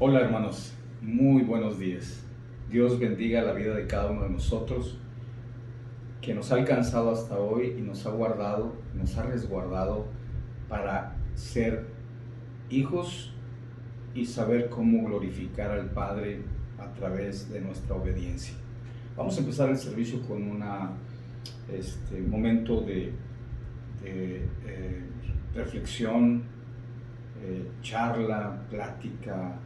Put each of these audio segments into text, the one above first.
Hola hermanos, muy buenos días. Dios bendiga la vida de cada uno de nosotros que nos ha alcanzado hasta hoy y nos ha guardado, nos ha resguardado para ser hijos y saber cómo glorificar al Padre a través de nuestra obediencia. Vamos a empezar el servicio con un momento de reflexión, charla, plática,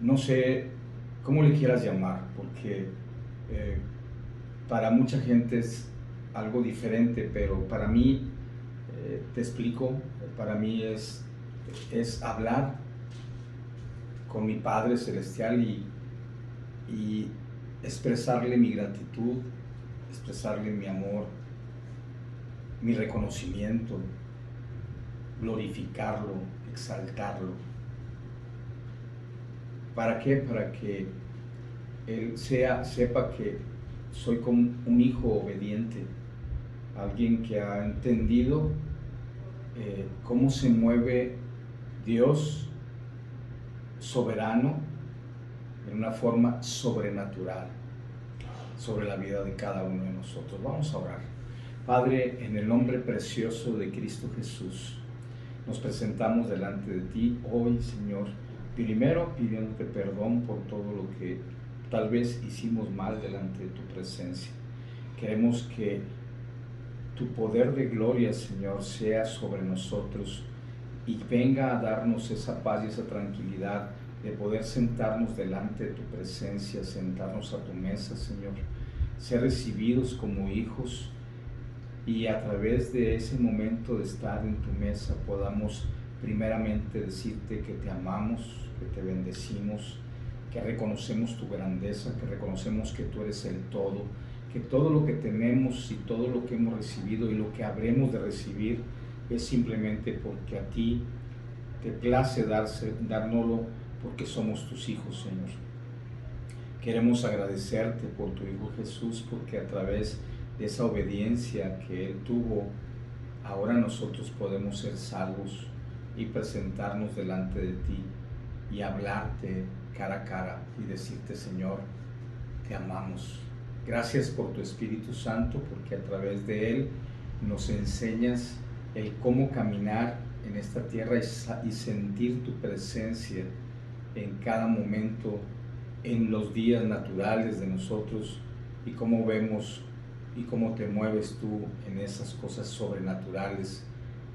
no sé cómo le quieras llamar, porque eh, para mucha gente es algo diferente, pero para mí, te explico, para mí es hablar con mi Padre Celestial y expresarle mi gratitud, expresarle mi amor, mi reconocimiento, glorificarlo, exaltarlo. ¿Para qué? Para que Él sepa que soy como un hijo obediente, alguien que ha entendido cómo se mueve Dios soberano en una forma sobrenatural sobre la vida de cada uno de nosotros. Vamos a orar. Padre, en el nombre precioso de Cristo Jesús, nos presentamos delante de ti hoy, Señor, primero pidiéndote perdón por todo lo que tal vez hicimos mal delante de tu presencia. Queremos que tu poder de gloria, Señor, sea sobre nosotros y venga a darnos esa paz y esa tranquilidad de poder sentarnos delante de tu presencia, sentarnos a tu mesa, Señor, ser recibidos como hijos y a través de ese momento de estar en tu mesa podamos primeramente decirte que te amamos, que te bendecimos, que reconocemos tu grandeza, que reconocemos que tú eres el todo, que todo lo que tenemos y todo lo que hemos recibido y lo que habremos de recibir es simplemente porque a ti te place dárnoslo, porque somos tus hijos, Señor. Queremos agradecerte por tu Hijo Jesús, porque a través de esa obediencia que Él tuvo, ahora nosotros podemos ser salvos y presentarnos delante de ti y hablarte cara a cara y decirte, Señor, te amamos. Gracias por tu Espíritu Santo, porque a través de Él nos enseñas el cómo caminar en esta tierra y sentir tu presencia en cada momento, en los días naturales de nosotros, y cómo vemos y cómo te mueves tú en esas cosas sobrenaturales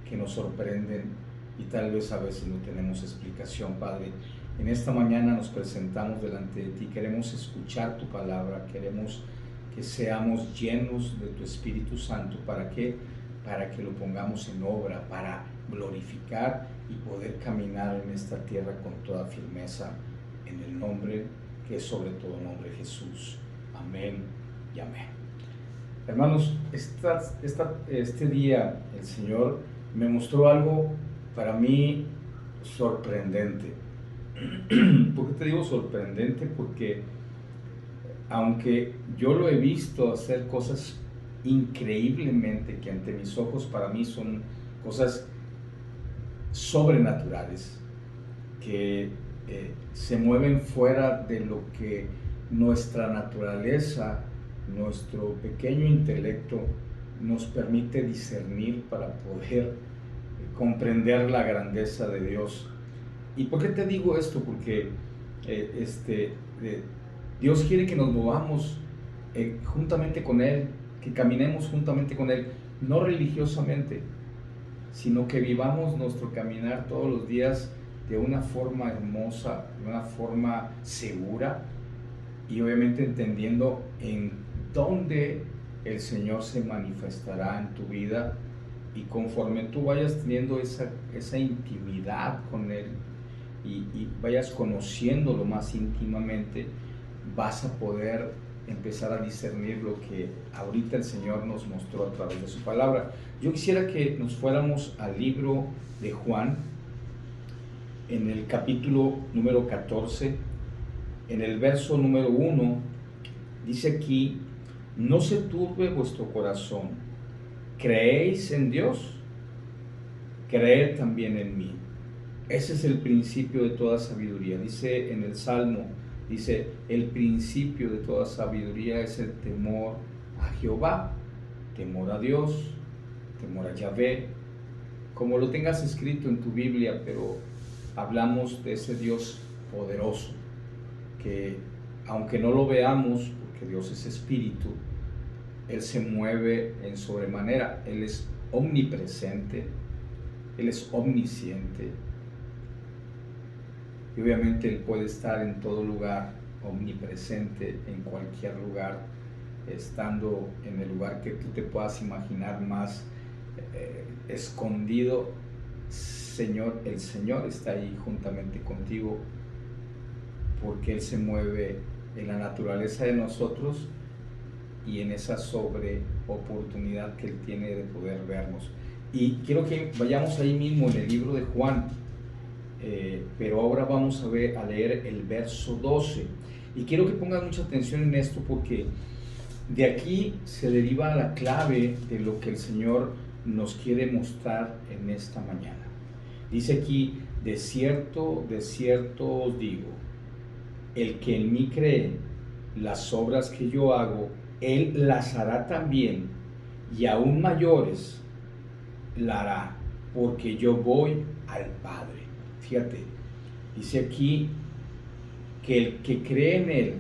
que nos sorprenden y tal vez a veces no tenemos explicación, Padre. En esta mañana nos presentamos delante de ti, queremos escuchar tu palabra, queremos que seamos llenos de tu Espíritu Santo. ¿Para qué? Para que lo pongamos en obra, para glorificar y poder caminar en esta tierra con toda firmeza, en el nombre que es sobre todo nombre, Jesús. Amén y amén. Hermanos, este día el Señor me mostró algo para mí sorprendente. ¿Por qué te digo sorprendente? Porque aunque yo lo he visto hacer cosas increíblemente que ante mis ojos para mí son cosas sobrenaturales, que se mueven fuera de lo que nuestra naturaleza, nuestro pequeño intelecto nos permite discernir para poder comprender la grandeza de Dios. ¿Y por qué te digo esto? Porque Dios quiere que nos movamos juntamente con Él, que caminemos juntamente con Él, no religiosamente, sino que vivamos nuestro caminar todos los días de una forma hermosa, de una forma segura, y obviamente entendiendo en dónde el Señor se manifestará en tu vida, y conforme tú vayas teniendo esa intimidad con Él y vayas conociéndolo más íntimamente, vas a poder empezar a discernir lo que ahorita el Señor nos mostró a través de su palabra. Yo quisiera que nos fuéramos al libro de Juan, en el capítulo número 14, en el verso número 1, dice aquí: no se turbe vuestro corazón, creéis en Dios, creed también en mí. Ese es el principio de toda sabiduría. Dice en el Salmo, dice, el principio de toda sabiduría es el temor a Jehová, temor a Dios, temor a Yahvé, como lo tengas escrito en tu Biblia, pero hablamos de ese Dios poderoso, que aunque no lo veamos, porque Dios es espíritu, Él se mueve en sobremanera, Él es omnipresente, Él es omnisciente, y obviamente Él puede estar en todo lugar, omnipresente en cualquier lugar, estando en el lugar que tú te puedas imaginar más escondido. El Señor está ahí juntamente contigo, porque Él se mueve en la naturaleza de nosotros y en esa sobre oportunidad que Él tiene de poder vernos. Y quiero que vayamos ahí mismo en el libro de Juan, pero ahora vamos a leer el verso 12. Y quiero que pongan mucha atención en esto, porque de aquí se deriva la clave de lo que el Señor nos quiere mostrar en esta mañana. Dice aquí, de cierto os digo, el que en mí cree, las obras que yo hago, Él las hará también, y aún mayores la hará, porque yo voy al Padre. Fíjate, dice aquí que el que cree en Él,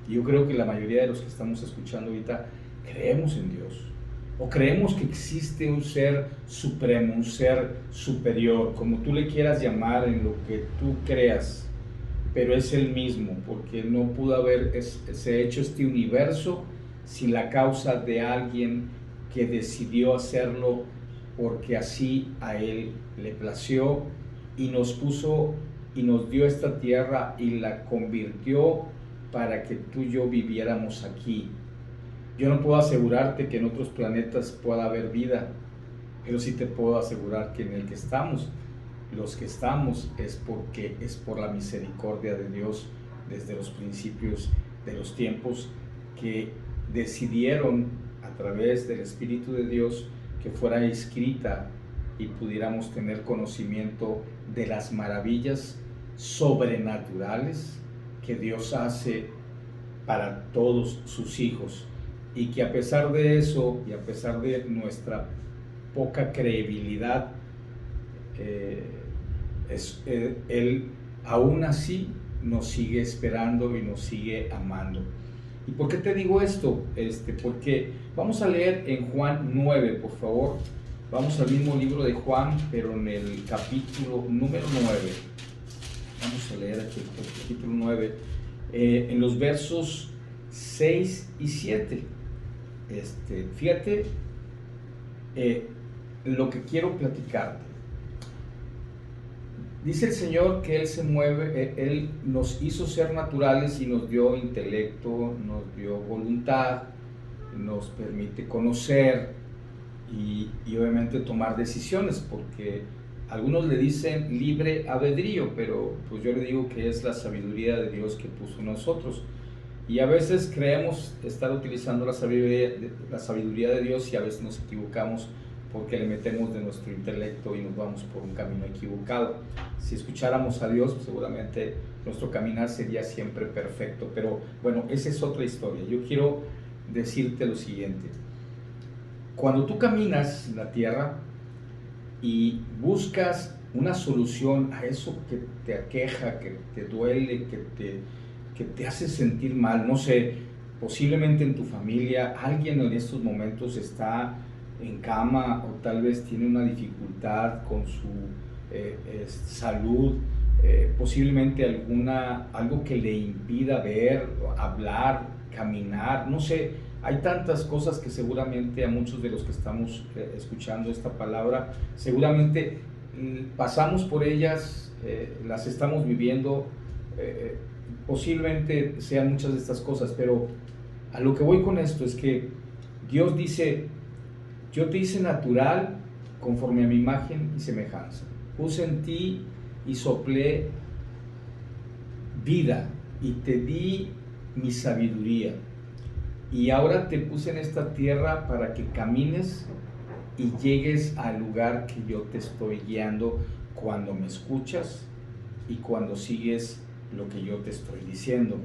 yo creo que la mayoría de los que estamos escuchando ahorita creemos en Dios, o creemos que existe un ser supremo, un ser superior, como tú le quieras llamar, en lo que tú creas, pero es el mismo, porque no pudo haberse hecho este universo sin la causa de alguien que decidió hacerlo porque así a Él le plació, y nos puso y nos dio esta tierra y la convirtió para que tú y yo viviéramos aquí. Yo no puedo asegurarte que en otros planetas pueda haber vida, pero sí te puedo asegurar que en el que estamos, los que estamos, es porque es por la misericordia de Dios desde los principios de los tiempos, que decidieron a través del Espíritu de Dios que fuera escrita y pudiéramos tener conocimiento de las maravillas sobrenaturales que Dios hace para todos sus hijos, y que a pesar de eso y a pesar de nuestra poca credibilidad, Él aún así nos sigue esperando y nos sigue amando. ¿Y por qué te digo esto? Porque vamos a leer en Juan 9, por favor. Vamos al mismo libro de Juan, pero en el capítulo número 9. Vamos a leer aquí el capítulo 9, en los versos 6 y 7. Fíjate lo que quiero platicarte. Dice el Señor que Él se mueve, Él nos hizo ser naturales y nos dio intelecto, nos dio voluntad, nos permite conocer y obviamente tomar decisiones, porque algunos le dicen libre albedrío, pero pues yo le digo que es la sabiduría de Dios que puso en nosotros. Y a veces creemos estar utilizando la sabiduría de Dios, y a veces nos equivocamos porque le metemos de nuestro intelecto y nos vamos por un camino equivocado. Si escucháramos a Dios, pues seguramente nuestro caminar sería siempre perfecto. Pero bueno, esa es otra historia. Yo quiero decirte lo siguiente. Cuando tú caminas en la tierra y buscas una solución a eso que te aqueja, que te duele, que te hace sentir mal, no sé, posiblemente en tu familia alguien en estos momentos está en cama, o tal vez tiene una dificultad con su salud, posiblemente algo que le impida ver, hablar, caminar, no sé. Hay tantas cosas que seguramente a muchos de los que estamos escuchando esta palabra, seguramente pasamos por ellas, las estamos viviendo, posiblemente sean muchas de estas cosas, pero a lo que voy con esto es que Dios dice: yo te hice natural conforme a mi imagen y semejanza, puse en ti y soplé vida y te di mi sabiduría, y ahora te puse en esta tierra para que camines y llegues al lugar que yo te estoy guiando cuando me escuchas y cuando sigues lo que yo te estoy diciendo.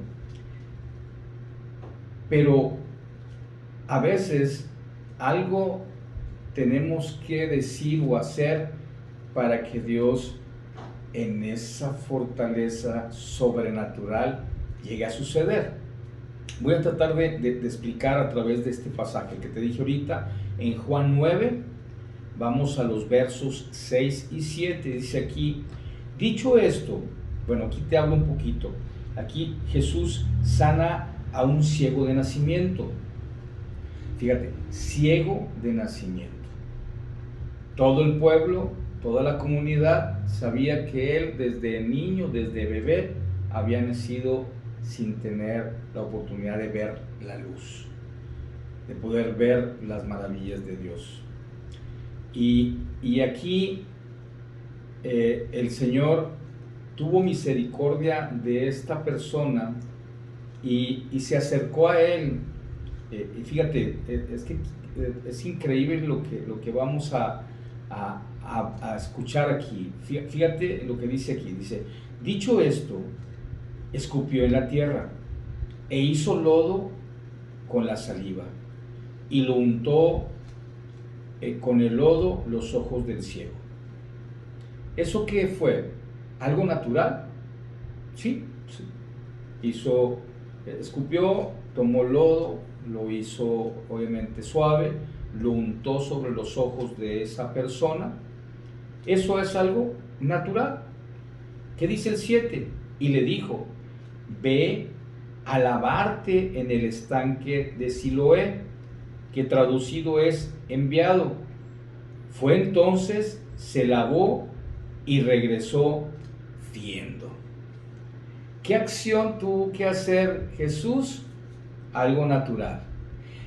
Pero a veces algo tenemos que decir o hacer para que Dios, en esa fortaleza sobrenatural, llegue a suceder. Voy a tratar de explicar a través de este pasaje que te dije ahorita, en Juan 9, vamos a los versos 6 y 7, dice aquí, dicho esto, bueno, aquí te hablo un poquito, aquí Jesús sana a un ciego de nacimiento. Fíjate, ciego de nacimiento. Todo el pueblo, toda la comunidad sabía que él desde niño, desde bebé, había nacido sin tener la oportunidad de ver la luz, de poder ver las maravillas de Dios. Y aquí el Señor tuvo misericordia de esta persona y se acercó a él. Y fíjate, es que es increíble lo que vamos a escuchar aquí. Fíjate lo que dice aquí. Dice, dicho esto, escupió en la tierra e hizo lodo con la saliva y lo untó con el lodo los ojos del ciego. ¿Eso qué fue? ¿Algo natural? Sí. Escupió, tomó lodo, lo hizo obviamente suave, lo untó sobre los ojos de esa persona. Eso es algo natural. ¿Qué dice el 7? Y le dijo, ve a lavarte en el estanque de Siloé, que traducido es enviado. Fue entonces, se lavó y regresó viendo. ¿Qué acción tuvo que hacer Jesús? Algo natural.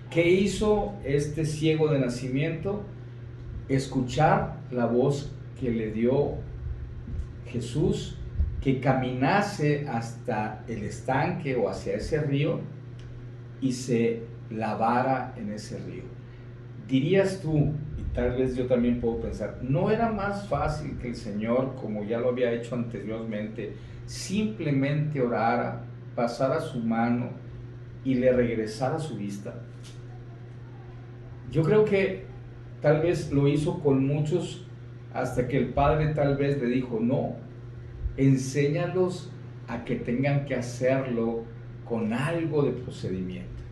¿Qué hizo este ciego de nacimiento? Escuchar la voz que le dio Jesús, que caminase hasta el estanque o hacia ese río y se lavara en ese río. Dirías tú, y tal vez yo también puedo pensar, ¿no era más fácil que el Señor, como ya lo había hecho anteriormente, simplemente orara, pasara su mano y le regresara su vista? Yo creo que tal vez lo hizo con muchos hasta que el Padre tal vez le dijo, no, enséñalos a que tengan que hacerlo con algo de procedimiento.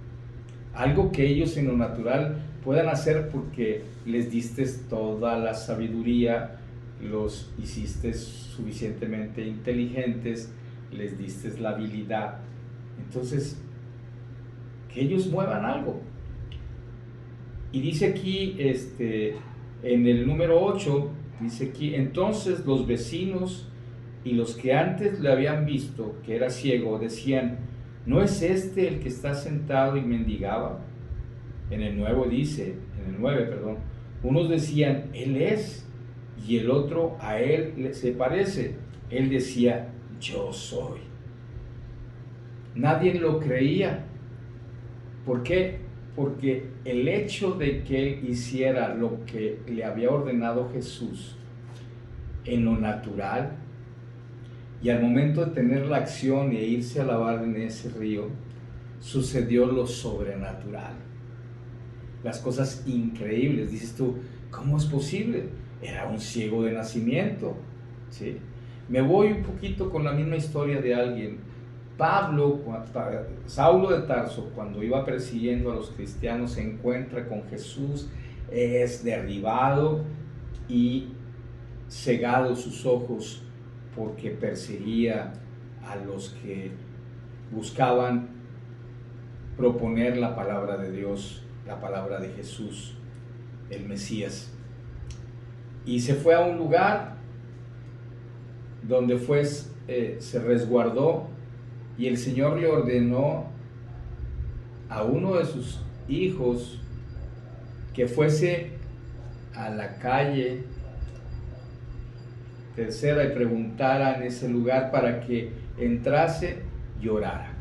Algo que ellos en lo natural puedan hacer porque les diste toda la sabiduría, los hiciste suficientemente inteligentes, les diste la habilidad. Entonces, que ellos muevan algo. Y dice aquí, en el número 8, dice aquí, entonces los vecinos y los que antes le habían visto que era ciego decían, ¿no es este el que está sentado y mendigaba? En el 9, unos decían, él es, y el otro a él se parece. Él decía, yo soy. Nadie lo creía. ¿Por qué? Porque el hecho de que él hiciera lo que le había ordenado Jesús en lo natural, y al momento de tener la acción e irse a lavar en ese río, sucedió lo sobrenatural. Las cosas increíbles. Dices tú, ¿cómo es posible? Era un ciego de nacimiento, ¿sí? Me voy un poquito con la misma historia de alguien. Saulo de Tarso, cuando iba persiguiendo a los cristianos, se encuentra con Jesús, es derribado y cegado sus ojos porque perseguía a los que buscaban proponer la palabra de Dios, la palabra de Jesús, el Mesías. Y se fue a un lugar donde se resguardó, y el Señor le ordenó a uno de sus hijos que fuese a la calle tercera y preguntara en ese lugar para que entrase y orara.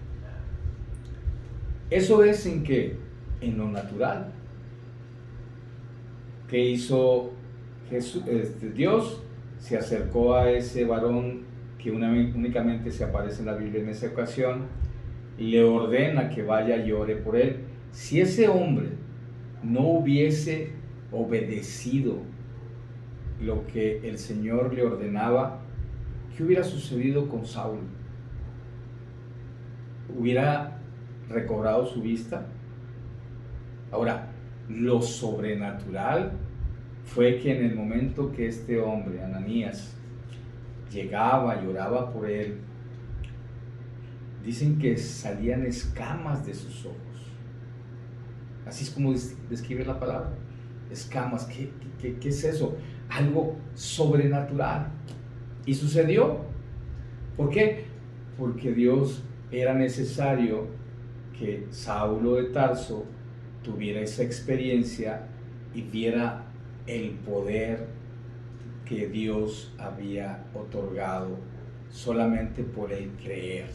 Eso es en qué? En lo natural. ¿Qué hizo Dios? se acercó a ese varón que únicamente se aparece en la Biblia en esa ocasión, y le ordena que vaya y ore por él. Si ese hombre no hubiese obedecido lo que el Señor le ordenaba, ¿qué hubiera sucedido con Saulo? ¿Hubiera recobrado su vista? Ahora, lo sobrenatural fue que en el momento que este hombre, Ananías, llegaba y oraba por él, dicen que salían escamas de sus ojos. Así es como describe la palabra. Escamas, ¿qué es eso? Algo sobrenatural. Y sucedió. ¿Por qué? Porque Dios era necesario que Saulo de Tarso tuviera esa experiencia y viera el poder que Dios había otorgado solamente por el creer.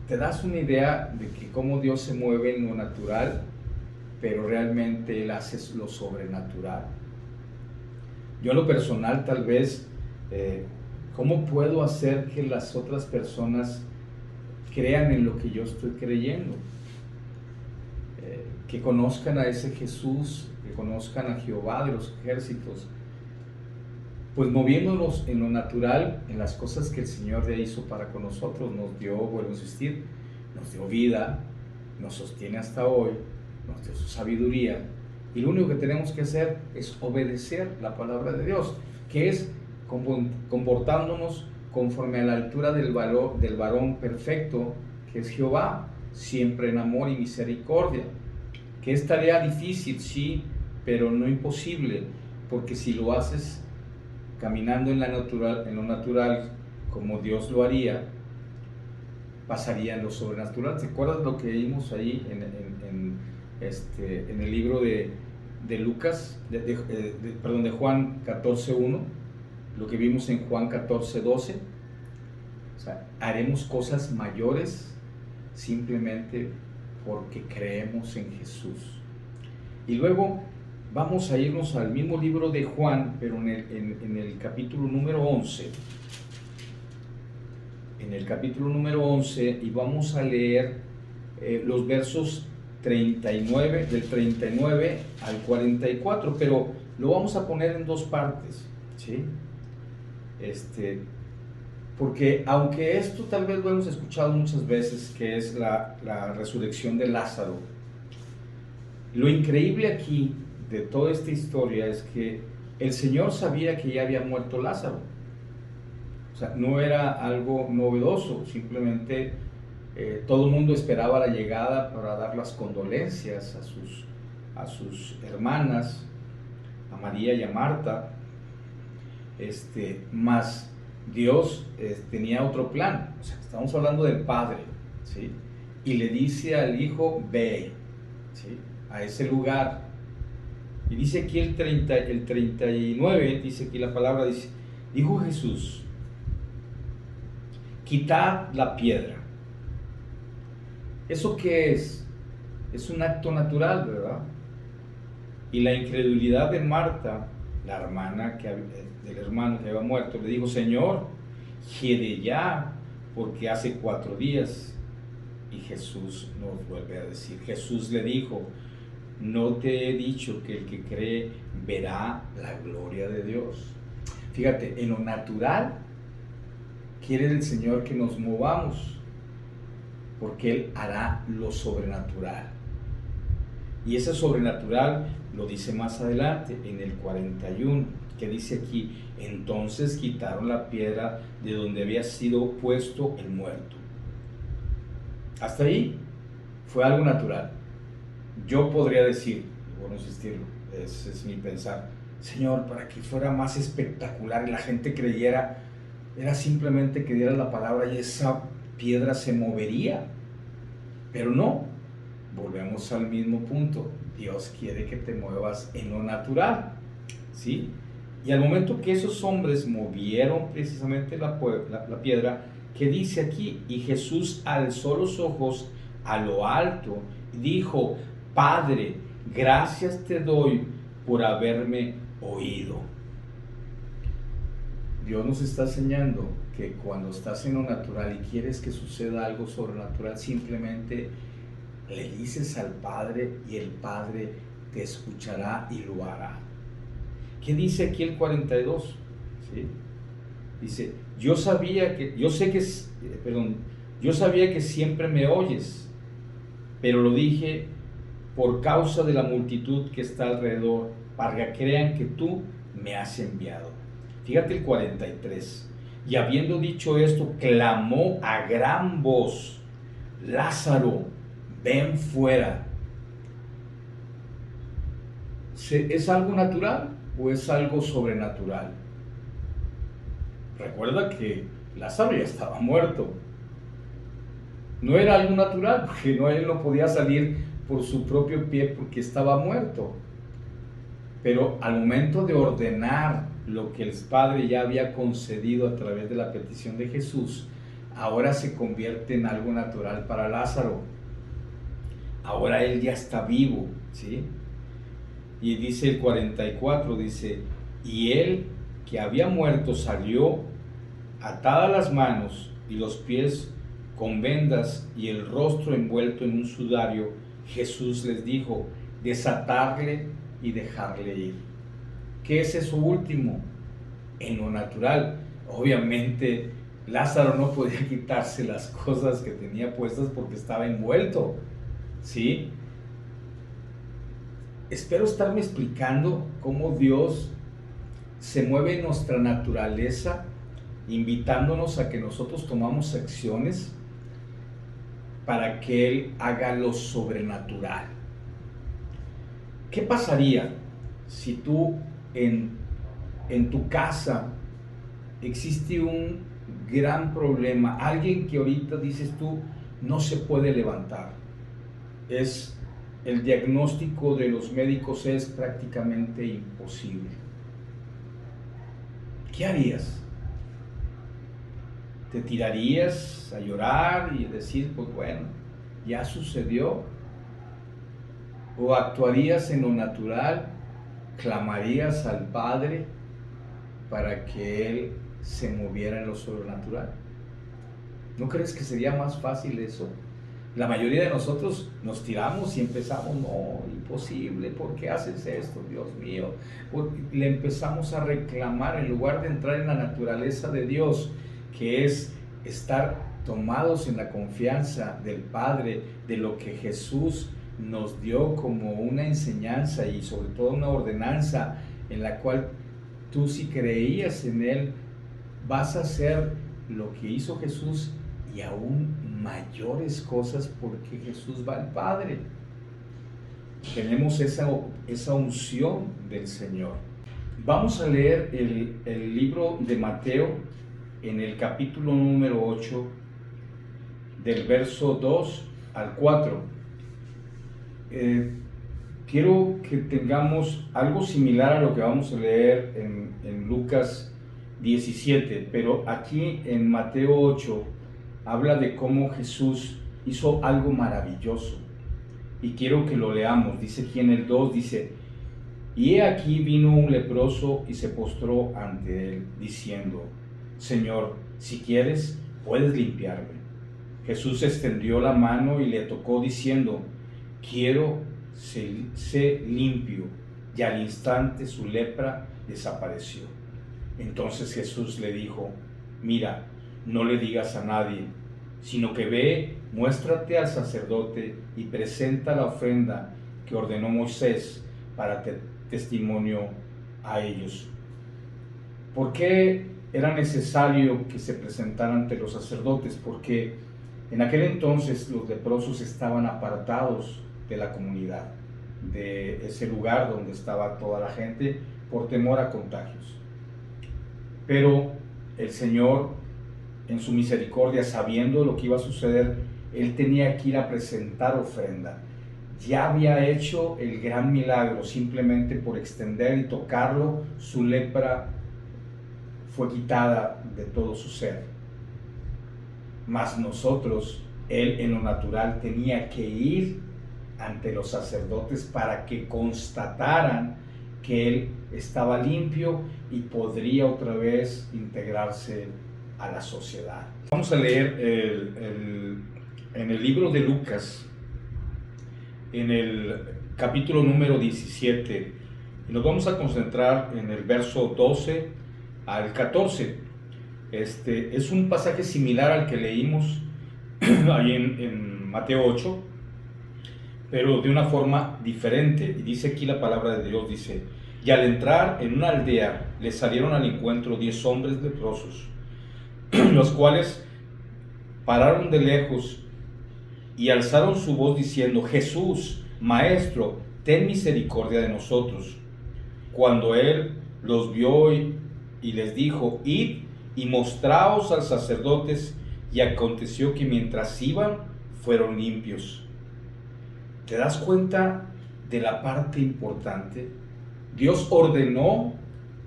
Te das una idea de que cómo Dios se mueve en lo natural, pero realmente Él hace lo sobrenatural. Yo en lo personal tal vez, ¿cómo puedo hacer que las otras personas crean en lo que yo estoy creyendo? Que conozcan a ese Jesús, que conozcan a Jehová de los ejércitos, pues moviéndonos en lo natural, en las cosas que el Señor ya hizo para con nosotros. Nos dio, vuelvo a insistir, nos dio vida, nos sostiene hasta hoy, nos dio su sabiduría, y lo único que tenemos que hacer es obedecer la palabra de Dios, que es comportándonos conforme a la altura del varón perfecto, que es Jehová, siempre en amor y misericordia. Que es tarea difícil, sí, pero no imposible, porque si lo haces caminando en lo natural, como Dios lo haría, pasaría en lo sobrenatural. ¿Te acuerdas lo que vimos ahí en el libro de Lucas, de Juan 14:1? Lo que vimos en Juan 14:12. O sea, haremos cosas mayores simplemente porque creemos en Jesús. Y luego vamos a irnos al mismo libro de Juan, pero en el capítulo número 11. En el capítulo número 11, y vamos a leer los versos 39, del 39 al 44, pero lo vamos a poner en dos partes, ¿sí? Porque aunque esto tal vez lo hemos escuchado muchas veces, que es la resurrección de Lázaro, lo increíble aquí de toda esta historia es que el Señor sabía que ya había muerto Lázaro. O sea, no era algo novedoso, simplemente todo el mundo esperaba la llegada para dar las condolencias a sus hermanas, a María y a Marta, más Dios tenía otro plan. O sea, estamos hablando del Padre, ¿sí? Y le dice al Hijo, ve, ¿sí?, a ese lugar. Y dice aquí el 39, dice aquí la palabra, dice, dijo Jesús, quitad la piedra. ¿Eso qué es? Es un acto natural, ¿verdad? Y la incredulidad de Marta, la hermana del hermano que había muerto, le dijo, Señor, hiede ya, porque hace 4 días. Y Jesús nos vuelve a decir, Jesús le dijo, no te he dicho que el que cree verá la gloria de Dios. Fíjate, en lo natural quiere el Señor que nos movamos, porque Él hará lo sobrenatural. Y ese sobrenatural lo dice más adelante, en el 41, que dice aquí, entonces quitaron la piedra de donde había sido puesto el muerto. Hasta ahí fue algo natural. Yo podría decir, bueno, insistirlo, ese es mi pensar, Señor, para que fuera más espectacular y la gente creyera, era simplemente que diera la palabra y esa piedra se movería. Pero no, volvemos al mismo punto. Dios quiere que te muevas en lo natural, ¿sí? Y al momento que esos hombres movieron precisamente la piedra, ¿qué dice aquí? Y Jesús alzó los ojos a lo alto y dijo, Padre, gracias te doy por haberme oído. Dios nos está enseñando que cuando estás en lo natural y quieres que suceda algo sobrenatural, simplemente le dices al Padre y el Padre te escuchará y lo hará. ¿Qué dice aquí el 42? ¿Sí? Dice, yo sabía que siempre me oyes, pero lo dije por causa de la multitud que está alrededor, para que crean que tú me has enviado. Fíjate el 43. Y habiendo dicho esto, clamó a gran voz, Lázaro, ven fuera. ¿Es algo natural o es algo sobrenatural? Recuerda que Lázaro ya estaba muerto. No era algo natural, porque él no podía salir por su propio pie porque estaba muerto. Pero al momento de ordenar lo que el Padre ya había concedido a través de la petición de Jesús, ahora se convierte en algo natural para Lázaro. Ahora él ya está vivo, ¿sí? Y dice el 44, dice, y él que había muerto salió atadas las manos y los pies con vendas y el rostro envuelto en un sudario. Jesús les dijo, desatarle y dejarle ir. ¿Qué es eso último? En lo natural, obviamente Lázaro no podía quitarse las cosas que tenía puestas porque estaba envuelto, ¿sí? Espero estarme explicando cómo Dios se mueve en nuestra naturaleza, invitándonos a que nosotros tomamos acciones para que Él haga lo sobrenatural. ¿Qué pasaría si tú en tu casa existe un gran problema? Alguien que ahorita dices tú no se puede levantar. El diagnóstico de los médicos es prácticamente imposible. ¿Qué harías? ¿Te tirarías a llorar y decir, pues bueno, ya sucedió? ¿O actuarías en lo natural, clamarías al Padre para que Él se moviera en lo sobrenatural? ¿No crees que sería más fácil eso? La mayoría de nosotros nos tiramos y empezamos, no, imposible, ¿por qué haces esto, Dios mío? Le empezamos a reclamar en lugar de entrar en la naturaleza de Dios, que es estar tomados en la confianza del Padre, de lo que Jesús nos dio como una enseñanza y sobre todo una ordenanza en la cual tú, si creías en Él, vas a hacer lo que hizo Jesús y aún mayores cosas, porque Jesús va al Padre. Tenemos esa unción del Señor. Vamos a leer el libro de Mateo en el capítulo número 8, del verso 2 al 4. Quiero que tengamos algo similar a lo que vamos a leer en Lucas 17, pero aquí en Mateo 8 habla de cómo Jesús hizo algo maravilloso. Y quiero que lo leamos. Dice aquí en el 2, dice, y he aquí vino un leproso y se postró ante él, diciendo, Señor, si quieres, puedes limpiarme. Jesús extendió la mano y le tocó, diciendo, quiero, sé limpio. Y al instante su lepra desapareció. Entonces Jesús le dijo, mira, no le digas a nadie, sino que ve, muéstrate al sacerdote y presenta la ofrenda que ordenó Moisés para testimonio a ellos. ¿Por qué era necesario que se presentara ante los sacerdotes? Porque en aquel entonces los leprosos estaban apartados de la comunidad, de ese lugar donde estaba toda la gente, por temor a contagios. Pero el Señor, en su misericordia, sabiendo lo que iba a suceder, Él tenía que ir a presentar ofrenda. Ya había hecho el gran milagro, simplemente por extender y tocarlo, su lepra fue quitada de todo su ser. Mas nosotros, Él en lo natural tenía que ir ante los sacerdotes para que constataran que Él estaba limpio y podría otra vez integrarse a la sociedad. Vamos a leer en el libro de Lucas, en el capítulo número 17, y nos vamos a concentrar en el verso 12 al 14. Es un pasaje similar al que leímos ahí en Mateo 8, pero de una forma diferente. Y dice aquí la palabra de Dios, dice: y al entrar en una aldea, le salieron al encuentro 10 hombres leprosos, los cuales pararon de lejos y alzaron su voz diciendo: Jesús, Maestro, ten misericordia de nosotros. Cuando él los vio y les dijo: id y mostraos a los sacerdotes, y aconteció que mientras iban, fueron limpios. ¿Te das cuenta de la parte importante? Dios ordenó,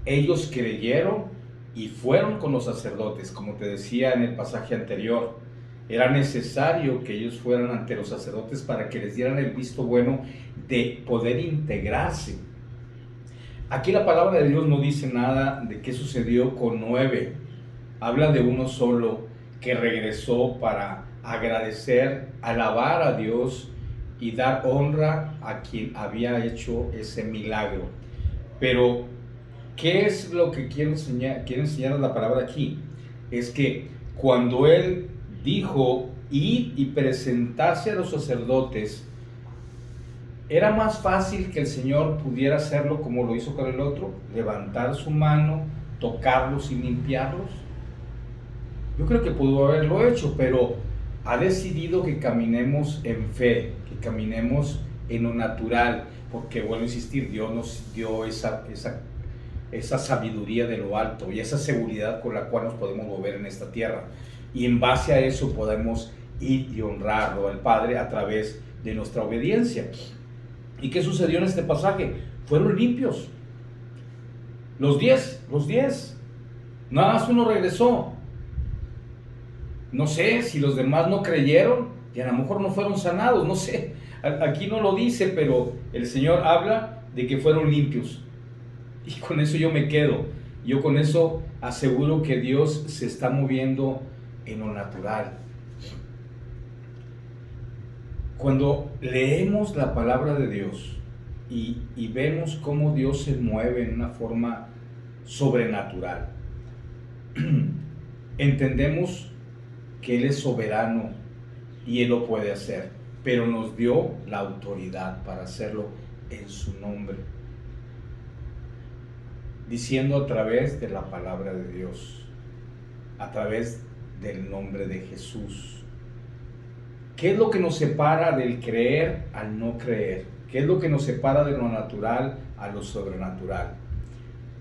ellos creyeron y fueron con los sacerdotes. Como te decía en el pasaje anterior, era necesario que ellos fueran ante los sacerdotes para que les dieran el visto bueno de poder integrarse. Aquí la palabra de Dios no dice nada de qué sucedió con 9. Habla de uno solo que regresó para agradecer, alabar a Dios y dar honra a quien había hecho ese milagro. Pero, ¿qué es lo que quiere enseñar la palabra aquí? Es que cuando él dijo ir y presentarse a los sacerdotes, era más fácil que el Señor pudiera hacerlo como lo hizo con el otro, levantar su mano, tocarlos y limpiarlos. Yo creo que pudo haberlo hecho, pero ha decidido que caminemos en fe, que caminemos en lo natural, porque vuelvo a insistir, Dios nos dio esa sabiduría de lo alto y esa seguridad con la cual nos podemos mover en esta tierra, y en base a eso podemos ir y honrarlo al Padre a través de nuestra obediencia. ¿Y qué sucedió en este pasaje? Fueron limpios. Los 10, nada más uno regresó. No sé si los demás no creyeron y a lo mejor no fueron sanados, no sé. Aquí no lo dice, pero el Señor habla de que fueron limpios. Y con eso yo me quedo. Yo con eso aseguro que Dios se está moviendo en lo natural. Cuando leemos la palabra de Dios y vemos cómo Dios se mueve en una forma sobrenatural, entendemos que Él es soberano y Él lo puede hacer, pero nos dio la autoridad para hacerlo en su nombre, diciendo a través de la palabra de Dios, a través del nombre de Jesús. ¿Qué es lo que nos separa del creer al no creer? ¿Qué es lo que nos separa de lo natural a lo sobrenatural?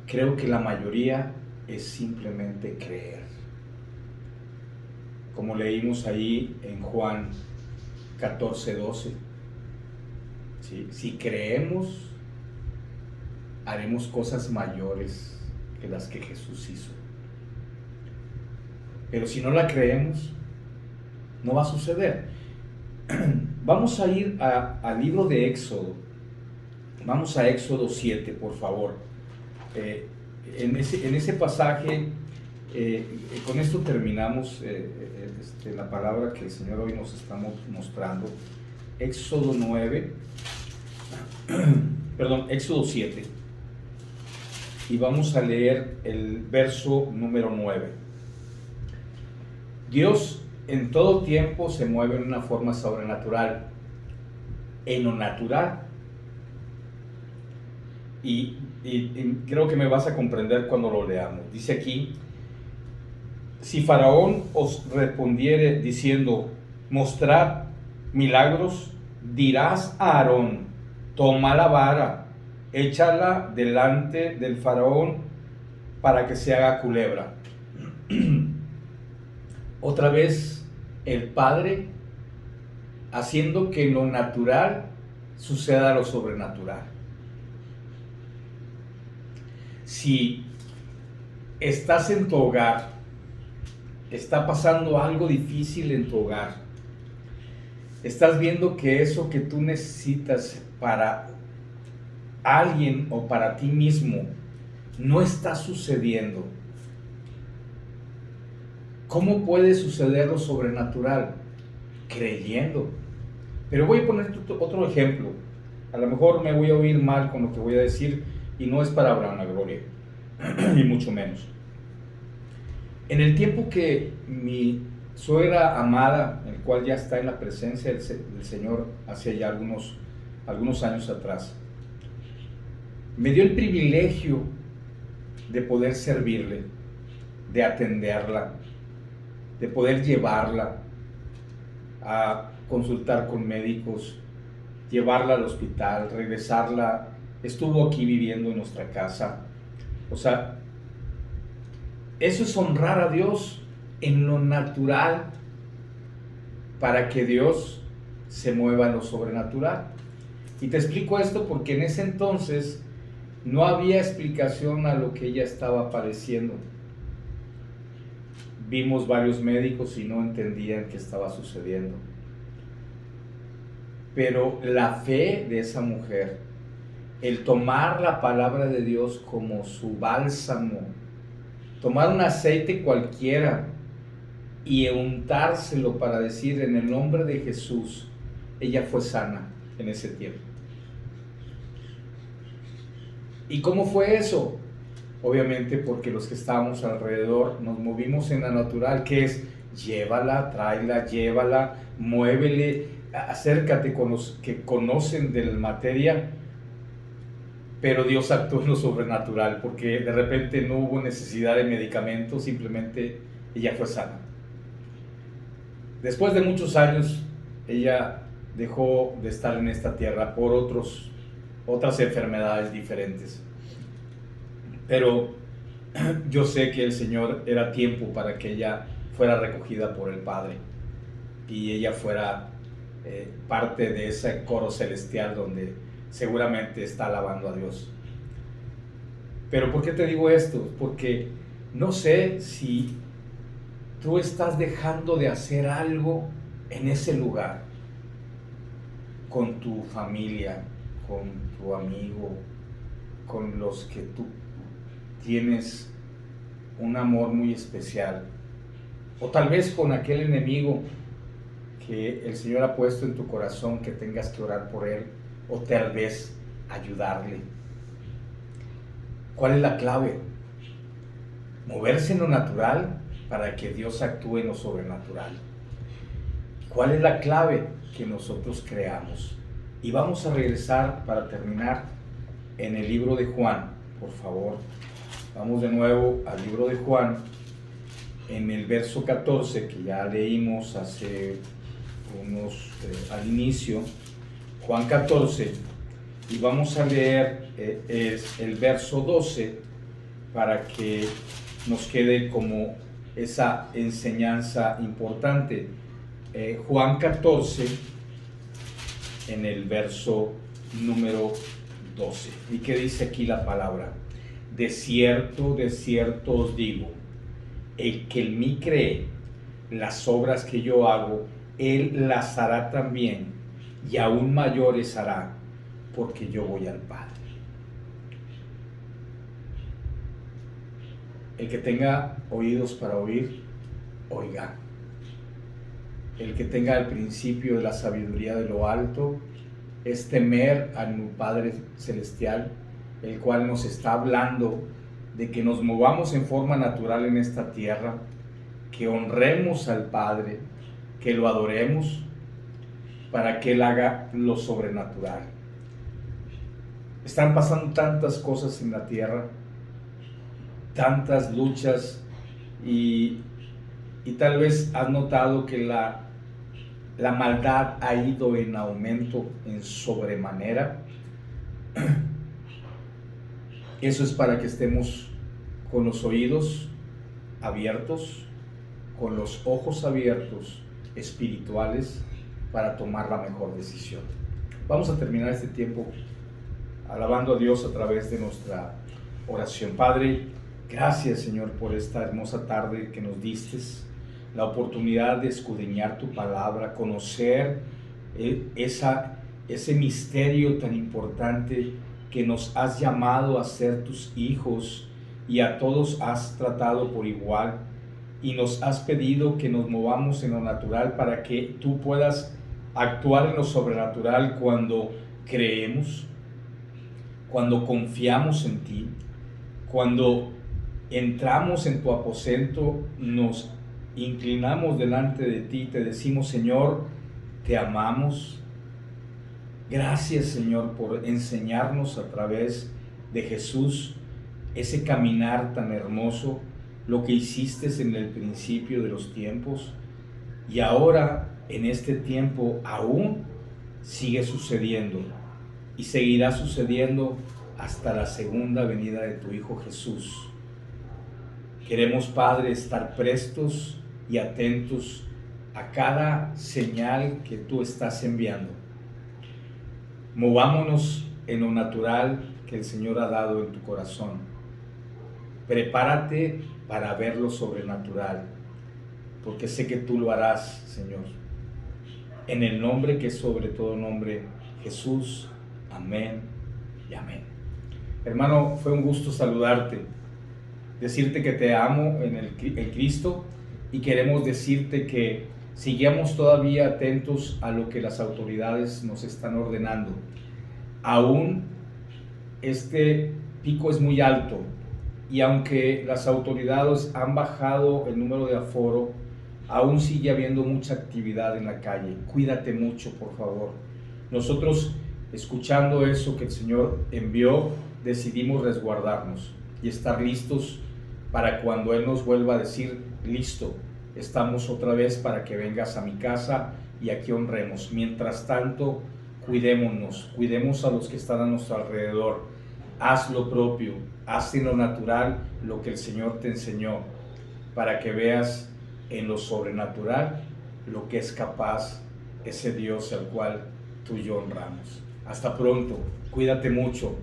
Creo que la mayoría es simplemente creer. Como leímos ahí en Juan 14:12. ¿Sí? Si creemos, haremos cosas mayores que las que Jesús hizo. Pero si no la creemos, no va a suceder. Vamos a ir al libro de Éxodo. Vamos a Éxodo 7, por favor. En ese pasaje, con esto terminamos la palabra que el Señor hoy nos está mostrando. Éxodo 7. Y vamos a leer el verso número 9. Dios en todo tiempo se mueve en una forma sobrenatural, en lo natural. Y creo que me vas a comprender cuando lo leamos. Dice aquí: si Faraón os respondiere diciendo: mostrad milagros, dirás a Aarón: toma la vara, échala delante del Faraón para que se haga culebra. Otra vez el Padre haciendo que lo natural suceda lo sobrenatural. Si estás en tu hogar, está pasando algo difícil en tu hogar, estás viendo que eso que tú necesitas para alguien o para ti mismo no está sucediendo. ¿Cómo puede suceder lo sobrenatural? Creyendo. Pero voy a poner otro ejemplo. A lo mejor me voy a oír mal con lo que voy a decir y no es para vanagloria, ni mucho menos. En el tiempo que mi suegra amada, el cual ya está en la presencia del Señor hace ya algunos años atrás, me dio el privilegio de poder servirle, de atenderla, de poder llevarla a consultar con médicos, llevarla al hospital, regresarla. Estuvo aquí viviendo en nuestra casa. O sea, eso es honrar a Dios en lo natural para que Dios se mueva en lo sobrenatural. Y te explico esto porque en ese entonces no había explicación a lo que ella estaba padeciendo. Vimos varios médicos y no entendían qué estaba sucediendo. Pero la fe de esa mujer, el tomar la palabra de Dios como su bálsamo, tomar un aceite cualquiera y untárselo para decir en el nombre de Jesús, ella fue sana en ese tiempo. ¿Y cómo fue eso? Obviamente porque los que estábamos alrededor nos movimos en la natural, que es llévala, tráela, llévala, muévele, acércate con los que conocen de la materia. Pero Dios actuó en lo sobrenatural, porque de repente no hubo necesidad de medicamentos, simplemente ella fue sana. Después de muchos años, ella dejó de estar en esta tierra por otras enfermedades diferentes. Pero yo sé que el Señor era tiempo para que ella fuera recogida por el Padre y ella fuera parte de ese coro celestial donde seguramente está alabando a Dios. Pero ¿por qué te digo esto? Porque no sé si tú estás dejando de hacer algo en ese lugar, con tu familia, con tu amigo, con los que tú tienes un amor muy especial, o tal vez con aquel enemigo que el Señor ha puesto en tu corazón, que tengas que orar por él, o tal vez ayudarle. ¿Cuál es la clave? Moverse en lo natural para que Dios actúe en lo sobrenatural. ¿Cuál es la clave? Que nosotros creamos. Y vamos a regresar para terminar en el libro de Juan, por favor. Vamos de nuevo al libro de Juan, en el verso 14, que ya leímos hace al inicio, Juan 14, y vamos a leer el verso 12 para que nos quede como esa enseñanza importante. Juan 14, en el verso número 12. ¿Y qué dice aquí la palabra? De cierto os digo, el que en mí cree, las obras que yo hago, él las hará también, y aún mayores hará, porque yo voy al Padre. El que tenga oídos para oír, oiga. El que tenga el principio de la sabiduría de lo alto, es temer a mi Padre Celestial, el cual nos está hablando de que nos movamos en forma natural en esta tierra, que honremos al Padre, que lo adoremos, para que Él haga lo sobrenatural. Están pasando tantas cosas en la tierra, tantas luchas, y tal vez has notado que la maldad ha ido en aumento en sobremanera. Eso es para que estemos con los oídos abiertos, con los ojos abiertos espirituales, para tomar la mejor decisión. Vamos a terminar este tiempo alabando a Dios a través de nuestra oración. Padre, gracias, Señor, por esta hermosa tarde que nos diste, la oportunidad de escudriñar tu palabra, conocer ese misterio tan importante que nos has llamado a ser tus hijos y a todos has tratado por igual y nos has pedido que nos movamos en lo natural para que tú puedas actuar en lo sobrenatural cuando creemos, cuando confiamos en ti, cuando entramos en tu aposento, nos inclinamos delante de ti, te decimos: Señor, te amamos. Gracias, Señor, por enseñarnos a través de Jesús ese caminar tan hermoso, lo que hiciste en el principio de los tiempos, y ahora en este tiempo aún sigue sucediendo y seguirá sucediendo hasta la segunda venida de tu Hijo Jesús. Queremos, Padre, estar prestos y atentos a cada señal que tú estás enviando. Movámonos en lo natural que el Señor ha dado en tu corazón. Prepárate para ver lo sobrenatural, porque sé que tú lo harás, Señor. En el nombre que es sobre todo nombre, Jesús. Amén y amén. Hermano, fue un gusto saludarte, decirte que te amo en el Cristo, y queremos decirte que sigamos todavía atentos a lo que las autoridades nos están ordenando. Aún este pico es muy alto, y aunque las autoridades han bajado el número de aforo, aún sigue habiendo mucha actividad en la calle. Cuídate mucho, por favor. Nosotros, escuchando eso que el Señor envió, decidimos resguardarnos y estar listos para cuando Él nos vuelva a decir: listo, estamos otra vez para que vengas a mi casa y aquí honremos. Mientras tanto, cuidemos a los que están a nuestro alrededor. Haz lo propio, haz en lo natural lo que el Señor te enseñó, para que veas en lo sobrenatural lo que es capaz ese Dios al cual tú y yo honramos. Hasta pronto, cuídate mucho.